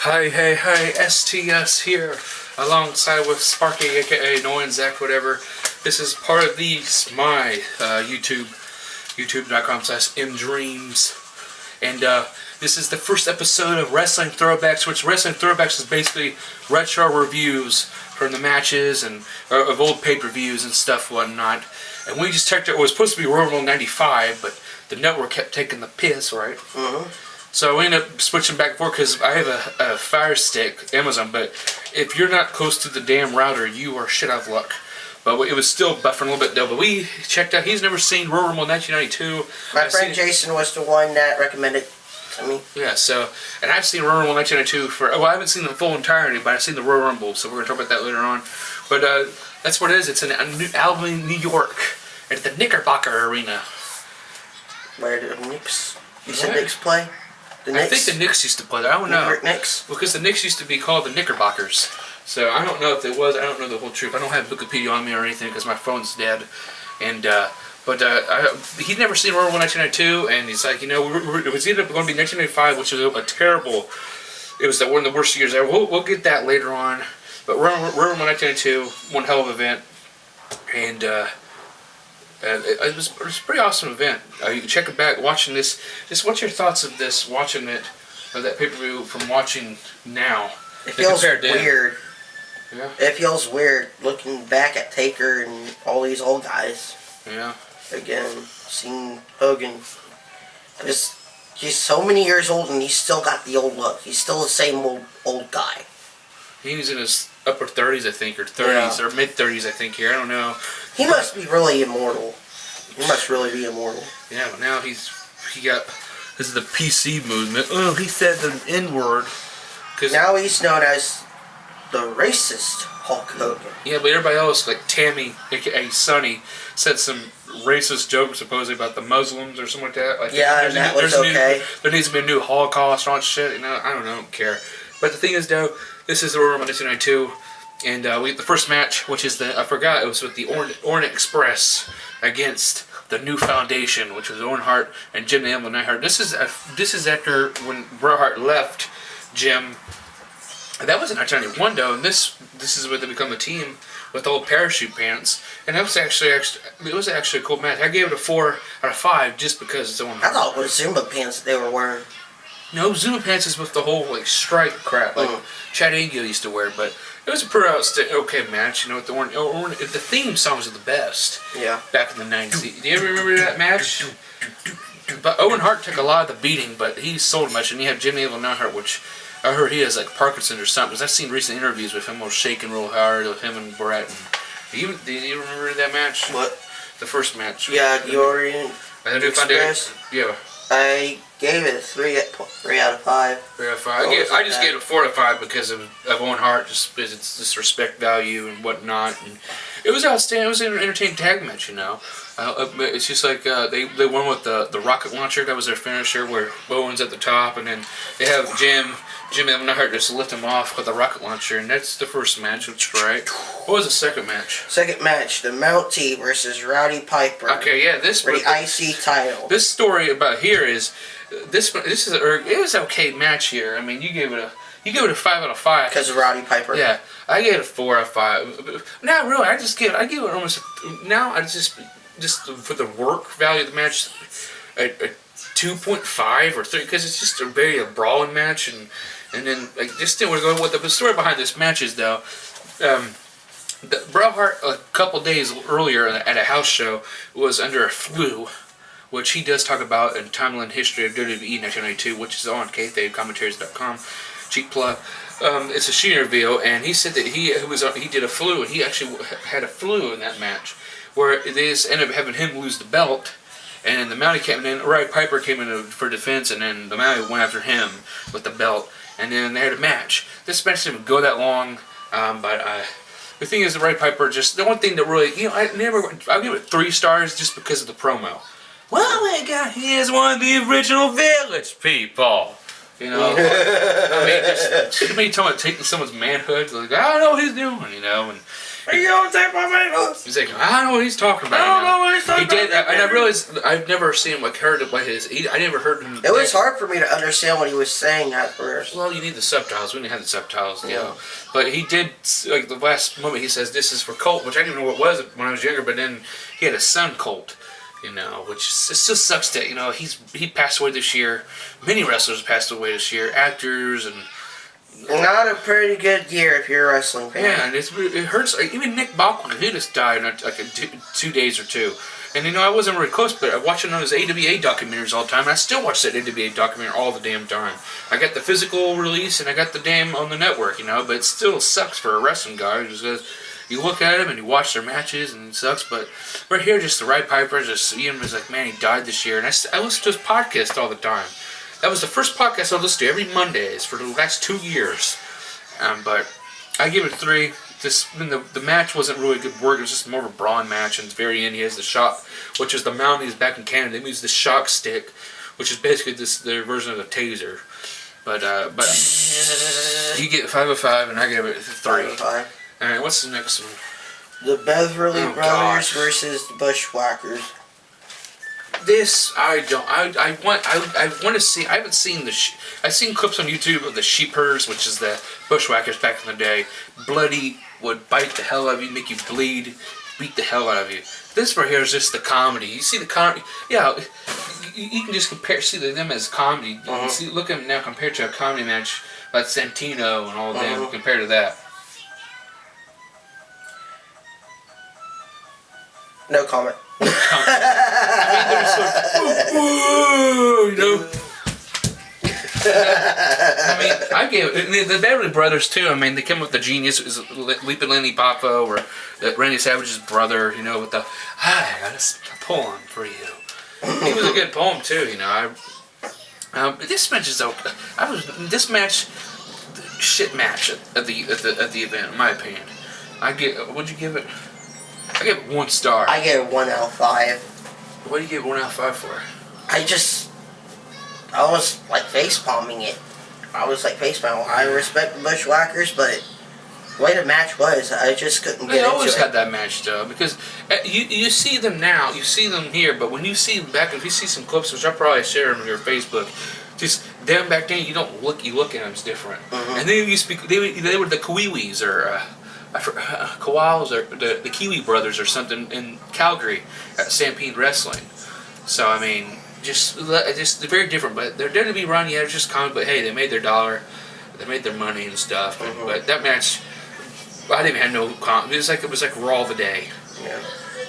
Hey, STS here, alongside with Sparky, aka Annoying Zach, whatever. This is part of my youtube.com/mdreams. And this is the first episode of Wrestling Throwbacks, which Wrestling Throwbacks is basically retro reviews from the matches and of old pay-per-views and stuff, whatnot. And we just checked it was supposed to be Royal Rumble 95, but the network kept taking the piss, right? So we ended up switching back and forth because I have a Fire Stick, Amazon, but if you're not close to the damn router, you are shit out of luck. But it was still buffering a little bit though. But we checked out, he's never seen Royal Rumble 1992. My friend Jason was the one that recommended to me. Yeah, so, and I've seen Royal Rumble 1992 well, I haven't seen the full entirety, but I've seen the Royal Rumble, so we're going to talk about that later on. But that's what it is. It's in Albany, New York, at the Knickerbocker Arena. Where did the Knicks? You said Knicks play? I think the Knicks used to play there. I don't know. New York Knicks? Because the Knicks used to be called the Knickerbockers. So I don't know if it was. I don't know the whole truth. I don't have Wikipedia on me or anything because my phone's dead. And he'd never seen Royal Rumble 1992, and he's like, you know, it was either going to be 1995, which was a terrible. It was one of the worst years ever. We'll get that later on. But Royal Rumble 1992, one hell of an event, and it was a pretty awesome event. You can check it back, watching this. Just what's your thoughts of this? Watching it, of that pay-per-view from watching now. It feels weird. Yeah. It feels weird looking back at Taker and all these old guys. Yeah. Again, seeing Hogan. He's so many years old and he's still got the old look. He's still the same old guy. He was in his upper 30s, I think, or 30s, or mid-30s, I think, here. I don't know. He must be really immortal. He must really be immortal. Yeah, but now this is the PC movement. Oh, he said the N-word. Now he's known as the racist Hulk Hogan. Yeah, but everybody else, like Tammy, aka Sonny, said some racist jokes supposedly about the Muslims or something like that. Like, yeah, and that was okay. There needs to be a new Holocaust and all that shit. You know, I don't care. But the thing is, though, this is the Royal Rumble 1992, and we get the first match, which is it was with the Orient Express against the New Foundation, which was Owen Hart and Jim Neidhart. This is after when Bret Hart left Jim. That was in 1991, though, and this is where they become a team with old parachute pants, and that was actually a cool match. I gave it a 4 out of 5 just because it's Owen Hart. I thought it was Zumba pants that they were wearing. No, Zumba pants is with the whole stripe crap like Chad Angle used to wear, but it was a pretty okay match. You know, the theme songs are the best. Yeah. Back in the 90s. Do you ever remember that match? But Owen Hart took a lot of the beating, but he sold much, and you have Jimmy Neidhart, which I heard he has like Parkinson's or something. Because I've seen recent interviews with him, shaking real hard with him and Bret. Do you remember that match? What? The first match. Yeah, the Orient Express. Yeah. I gave it a 3 out of 5. 3 out of 5. I just gave it a 4 out of 5 because of Owen Hart, just because it's this respect value and whatnot. And it was outstanding. It was an entertaining tag match, you know. It's just like they won with the rocket launcher. That was their finisher, where Owen's at the top, and then they have Jim Neidhart just lift him off with the rocket launcher, and that's the first match, which is right. What was the second match? Second match, the Mountie versus Roddy Piper. Okay, yeah, for the IC title. This story about here is it was an okay match here. I mean, you gave it a 5 out of 5 because of Roddy Piper. Yeah, I gave it a 4 out of 5. Not really. I give it almost just for the work value of the match, a 2.5 or 3 because it's just a brawling match and then like just we're going with the story behind this match is though. Bret Hart a couple days earlier at a house show was under a flu, which he does talk about in Timeline History of WWE 1992, which is on kayfabecommentaries.com. Cheap plug. It's a sheet interview, and he said that he did a flu, and he actually had a flu in that match, where they just ended up having him lose the belt, and then the Mountie came in, Roddy Piper came in for defense, and then the Mountie went after him with the belt, and then they had a match. This match didn't go that long, but the thing is, the Roddy Piper the one thing that really, I'll give it 3 stars just because of the promo. Well, my God, he is one of the original Village people. You know, I mean, just too many times taking someone's manhood, like, I don't know what he's doing, you know, and You don't take my medals. He's like, I don't know what he's talking about. I don't know what he's talking about. He did, and I realized I've never seen him heard it by his. I never heard him. It was hard for me to understand what he was saying at first. Well, you need the subtitles. We didn't have the subtitles, But he did, like the last moment, he says this is for Colt, which I didn't even know what it was when I was younger. But then he had a son, Colt. Which it just sucks that he passed away this year. Many wrestlers passed away this year, actors and. Not a pretty good year if you're a wrestling fan. Yeah, and it hurts. Like, even Nick Bockwin, he just died in like 2 days or two. And I wasn't really close, but I watched it on his AWA documentaries all the time. And I still watch that AWA documentary all the damn time. I got the physical release and I got the damn on the network, But it still sucks for a wrestling guy because you look at him and you watch their matches and it sucks. But right here, just the Roddy Piper, just see him as like, man, he died this year. And I listen to his podcast all the time. That was the first podcast I listened to every Mondays for the last 2 years. But I give it 3. The match wasn't really good work. It was just more of a brawn match. And at the very end, he has the shock, which is the Mounties back in Canada. They use the shock stick, which is basically their version of the taser. But you get 5 of 5, and I give it 3. 5 of 5. All right, what's the next one? The Beverly Brothers versus the Bushwhackers. This I want to see. I haven't seen I've seen clips on YouTube of the sheep herders, which is the Bushwhackers back in the day. Bloody, would bite the hell out of you, make you bleed, beat the hell out of you. This right here is just the comedy. You see the comedy? Yeah, you can just see them as comedy. You see, look at them now compared to a comedy match like Santino and all of them compared to that. No comment. I I gave the Beverly Brothers too. I mean, they came up with the genius. It was Leaping Lenny Poffo or Randy Savage's brother. With the I got a poem for you. He was a good poem too. This match is okay. This match, shit match at the event, in my opinion. What'd you give it? I give it 1 star. I give it 1 out of 5. What do you give 1 out of 5 for? I was like face palming it. I respect the Bushwhackers, but the way the match was, I just couldn't get into it. They always had that match though, because you see them now, you see them here, but when you see them back, if you see some clips, which I'll probably share them on your Facebook, just them back then, you look at them as different. And they used to be, they were the Kiwis or. Kowals or the Kiwi Brothers or something in Calgary at Stampede Wrestling. So I mean, just they're very different, but they're going to be run. Yeah, it's just comic. But hey, they made their dollar, they made their money and stuff. But that match, I didn't have no. It was like Raw the day. Yeah.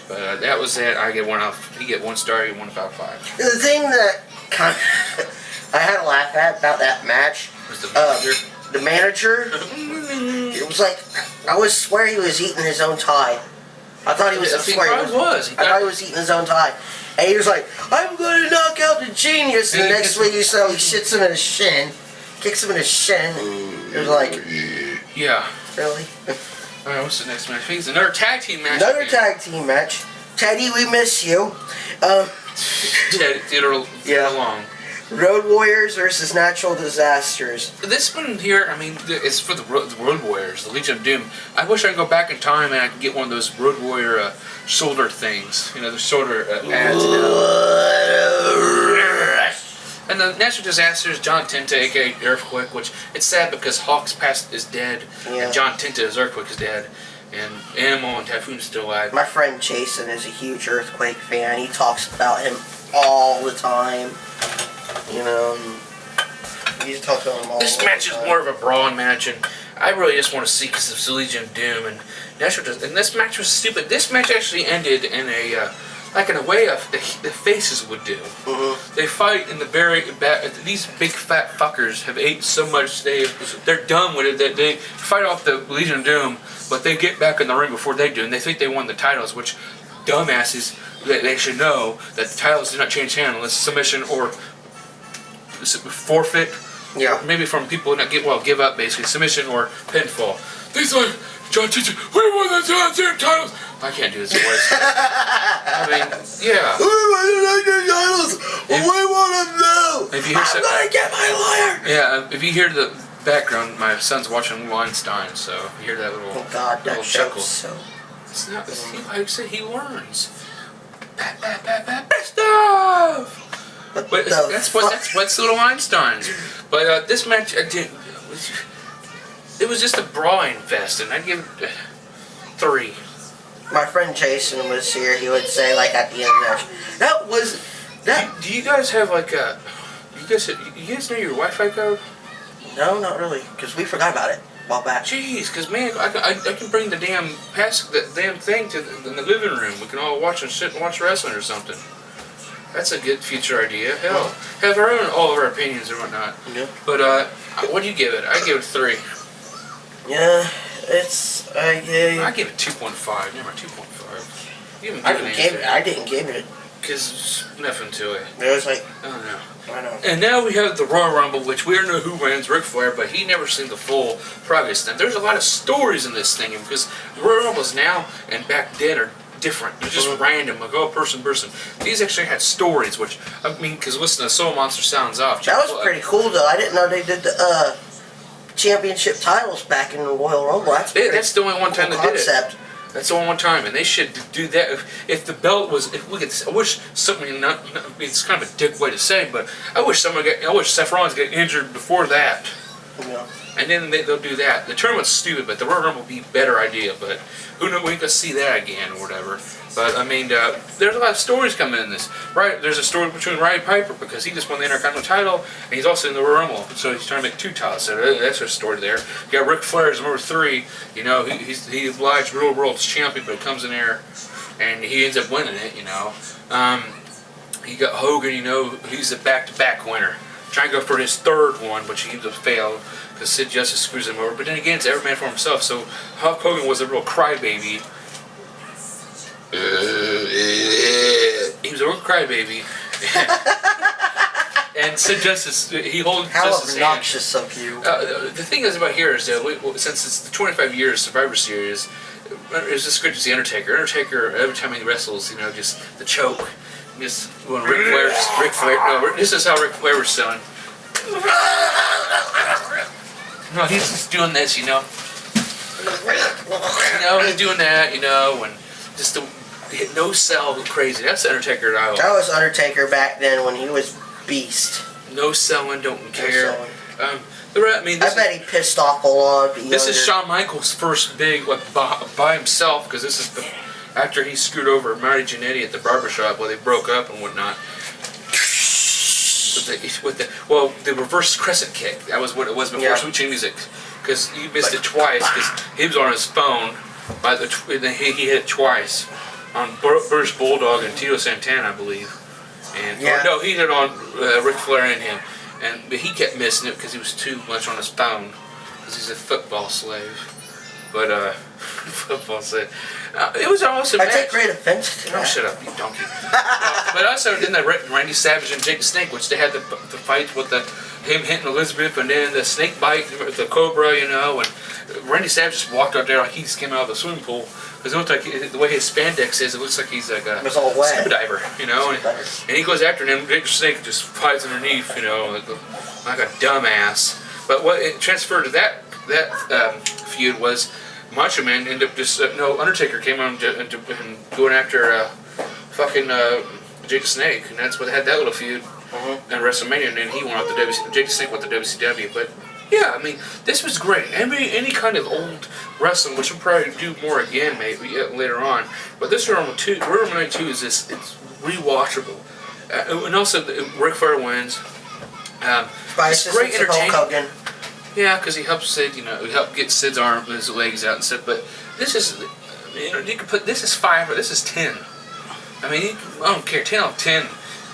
But that was it. I get 1 off. You get 1 star. You get 1 out of 5. The thing that kind of I had to laugh at about that match was the manager. The manager. It was like I swear he was eating his own tie. I thought he was. I thought he was eating his own tie, and he was like, "I'm going to knock out the genius." And the next week, you saw he shits him in his shin, kicks him in his shin. It was like, yeah, really. All right, what's the next match? I think it's another tag team match. Another tag team match. Teddy, we miss you. Teddy, get along. Road Warriors versus Natural Disasters. This one here, I mean, it's for the Road Warriors, the Legion of Doom. I wish I could go back in time and I could get one of those Road Warrior shoulder things. The shoulder pads. And the Natural Disasters, John Tenta, aka Earthquake, which it's sad because Hawks is dead, and John Tenta, his Earthquake, is dead, and Animal and Typhoon is still alive. My friend Jason is a huge Earthquake fan. He talks about him all the time. You talk to him all This match is more of a brawn match, and I really just want to see because it's the Legion of Doom, and this match was stupid. This match actually ended in a way of the faces would do. They fight in the these big fat fuckers have ate so much they're done with it that they fight off the Legion of Doom, but they get back in the ring before they do, and they think they won the titles, which dumbasses, they should know that the titles do not change hands unless submission or forfeit. Yeah. Maybe from people that give up basically submission or pinfall. These like John Teacher, we won the tag team titles. I can't do this voice. I mean, yeah. We won the tag team titles. We want them now. I'm gonna get my lawyer. Yeah. If you hear background, my son's watching Weinstein, so you hear that little, oh God, that chuckle. So... It's not. Like I said, he learns. Best of. But that's what's little Einstein's. But this match, it was just a brawling fest, and I'd give it 3. My friend Jason was here. He would say, like at the end of the match, that was that. Do you guys have like a? You guys know your Wi-Fi code? No, not really, because we forgot about it a while back. Jeez, because man, I can bring the damn thing to in the living room. We can all watch and sit and watch wrestling or something. That's a good future idea. Hell, have all of our opinions and whatnot. Yeah. But what do you give it? I give it 3. Yeah, it's I give it 2.5. Never mind, 2.5. I didn't give it. Because nothing to it. It was like, I don't know. I know. And now we have the Royal Rumble, which we don't know who wins, Ric Flair, but he never seen the full progress. Now, there's a lot of stories in this thing, because the Royal Rumbles now and back then are different. They're just random, like, oh, person. These actually had stories, which, I mean, because listen to Soul Monster sounds off. That was pretty cool, though. I didn't know they did the championship titles back in the Royal Rumble. That's the only one time they did it. That's the one time, and they should do that. If the belt was, if we could, I wish something. It's kind of a dick way to say, but I wish Seth Rollins get injured before that. Yeah. And then they'll do that. The tournament's stupid, but the Royal Rumble would be a better idea. But who knows? We can see that again or whatever. But I mean, there's a lot of stories coming in this. Right? There's a story between Roddy Piper because he just won the Intercontinental title, and he's also in the Royal Rumble, so he's trying to make 2 titles. So that's a story there. You got Ric Flair as number 3. You know, he obliged Real World's champion, but it comes in there, and he ends up winning it. You know, you got Hogan. You know, he's the back-to-back winner. Trying to go for his 3rd one, but he ends up failed because Sid Justice screws him over. But then again, it's every man for himself. So Hulk Hogan was a real crybaby. He was a real crybaby. And Sid Justice, he holds Justice's hand. How obnoxious of you. The thing is about here is that since it's the 25 years Survivor Series, it's just great to see Undertaker. Undertaker, every time he wrestles, you know, just the choke. Just when Ric Flair. No, this is how Ric Flair was selling. No, he's just doing this, you know. You know, he's doing that, you know, and just the no sell crazy. That's Undertaker style. That was Undertaker back then when he was beast. No selling, don't care. No selling. I mean, I bet he pissed off a lot. This is Shawn Michaels' first big, like, by himself, because this is after he screwed over Marty Jannetty at the barbershop while they broke up and whatnot. With the reverse crescent kick. That was what it was before switching music. Because he missed it twice, because he was on his phone, he hit it twice on British Bulldog and Tito Santana, I believe. And no, he hit it on Ric Flair and him. But he kept missing it because he was too much on his phone. Because he's a football slave. But, football slave. It was awesome. I take great offense to that. Oh, shut up, you donkey. But also, then Randy Savage and Jake the Snake, which they had the fight with him hitting Elizabeth, and then the snake bite with the cobra, you know, and Randy Savage just walked out there like he just came out of the swimming pool. Because it looked like, the way his spandex is, it looks like he's like a scuba diver, you know, and he goes after him, and Jake the Snake just hides underneath, you know, like a dumbass. But what it transferred to that feud was Macho Man ended up just Undertaker came on and going after fucking Jake the Snake, and that's what had that little feud in WrestleMania, and then he went out the Jake the Snake with the WCW. But yeah, I mean, this was great. Any kind of old wrestling, which we'll probably do more again maybe later on. But this Royal Rumble 92 is it's rewatchable, and also Ric Flair wins. It's great entertainment. Yeah, because he helps Sid, you know, he helped get Sid's his legs out and stuff. But this is, you know, you could put this is 5 or this is 10. I mean, I don't care, 10 out of 10,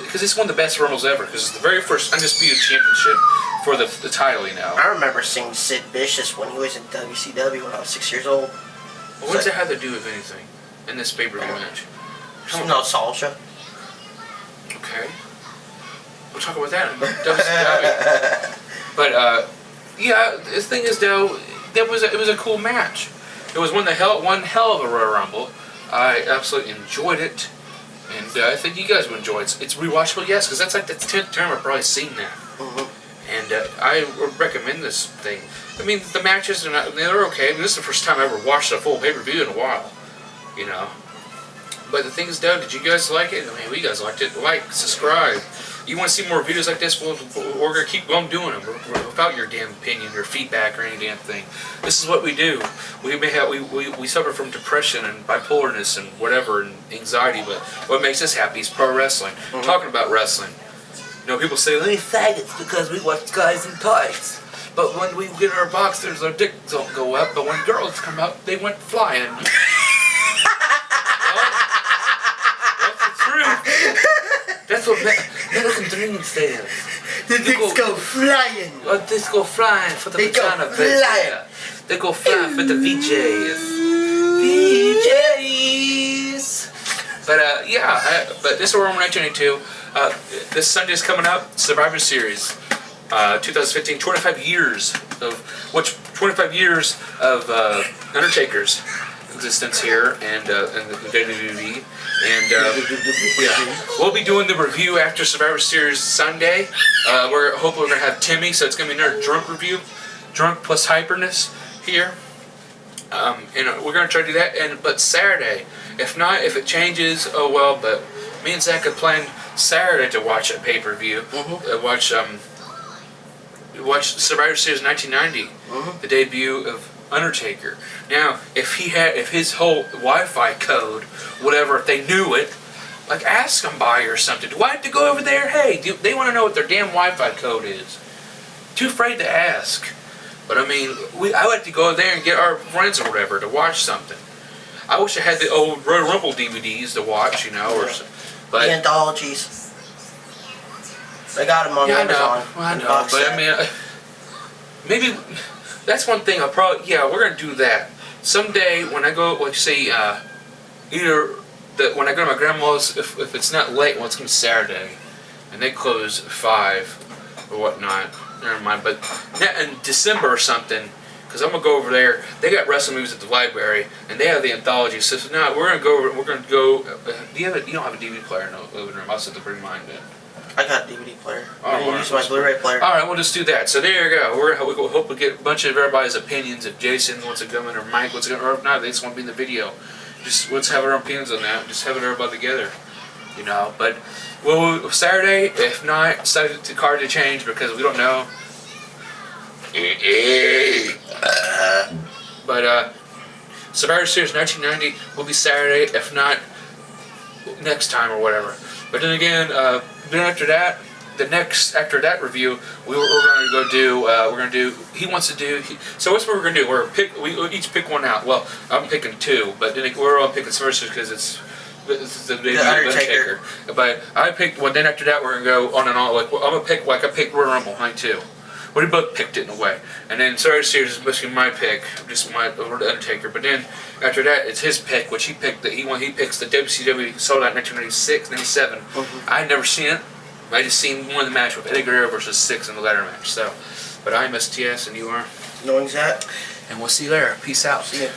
because it's one of the best Rumbles ever. Because it's the very first undisputed championship for the title, you know. I remember seeing Sid Vicious when he was in WCW when I was 6 years old. Well, what does that have to do with anything in this pay-per-view match? Nostalgia. Okay, we'll talk about that in WCW. But yeah, the thing is though, it was a cool match. It was one hell of a Royal Rumble. I absolutely enjoyed it, and I think you guys would enjoy it. It's rewatchable, yes, because that's like the 10th time I've probably seen that. And I would recommend this thing. I mean, the matches, they're okay. I mean, this is the first time I ever watched a full pay-per-view in a while. You know. But the thing is, though, did you guys like it? I mean, we guys liked it. Like, subscribe. You want to see more videos like this? We're going to keep on doing them without your damn opinion or feedback or any damn thing. This is what we do. We suffer from depression and bipolarness and whatever and anxiety, but what makes us happy is pro wrestling. Talking about wrestling. You know, people say, "We faggots because we watch guys in tights." But when we get our boxers, our dicks don't go up. But when girls come out, they went flying. Well, that's the truth. That's what American Dream says. The dicks go flying. Oh, dicks go flying for the vagina. They go flying for the VJs. VJs. But but this is Orient 1982. This Sunday is coming up. Survivor Series, 2015. 25 years of Undertaker's existence here and the WWE. And we'll be doing the review after Survivor Series Sunday. Hopefully we're gonna have Timmy, so it's gonna be another drunk review, drunk plus hyperness here. And we're gonna try to do that. But Saturday, if it changes, oh well. But me and Zach had planned Saturday to watch a pay-per-view. Watch Survivor Series 1990, the debut of Undertaker. Now, if his whole Wi-Fi code, whatever, if they knew it, like ask somebody or something. Do I have to go over there? Hey, they want to know what their damn Wi-Fi code is. Too afraid to ask. But I mean, I like to go there and get our friends or whatever to watch something. I wish I had the old Royal Rumble DVDs to watch, you know, but the anthologies. They got them on Amazon. I know, but I mean, maybe that's one thing. we're gonna do that someday when I go. Like say, when I go to my grandma's, if it's not late, well, it's gonna be Saturday, and they close at 5 or whatnot. Never mind, but in December or something. Because I'm gonna go over there. They got wrestling movies at the library, and they have the anthology. So now we're gonna go. You don't have a DVD player in the living room. I'll have to bring mine in. I got a DVD player. I didn't use my Blu-ray player. All right, we'll just do that. So there you go. We'll hope we get a bunch of everybody's opinions. If Jason wants to come in, or Mike wants to come, or if not, they just want to be in the video. Just let's have our opinions on that. Just have it everybody together. You know. But Saturday, if not, the card to change because we don't know. But Survivor Series 1990 will be Saturday, if not next time or whatever. But then again, then after that review, we're going to go do. He wants to do. So what's what we're going to do? We each pick one out. Well, I'm picking 2, but then we're all picking Survivor because it's the Undertaker. But I picked. Well, then after that, we're going to go on and on. Like I'm going to pick. Like I picked Royal Rumble 92. We both picked it in a way. And then Survivor Series is basically my pick, just my Undertaker. But then after that, it's his pick, which he picked. He picks the WCW sold out 1996, 97. I had never seen it. I just seen one of the match with Eddie Guerrero versus Six in the ladder match. So, but I'm STS and you are Knowing that. And we'll see you later. Peace out. See ya.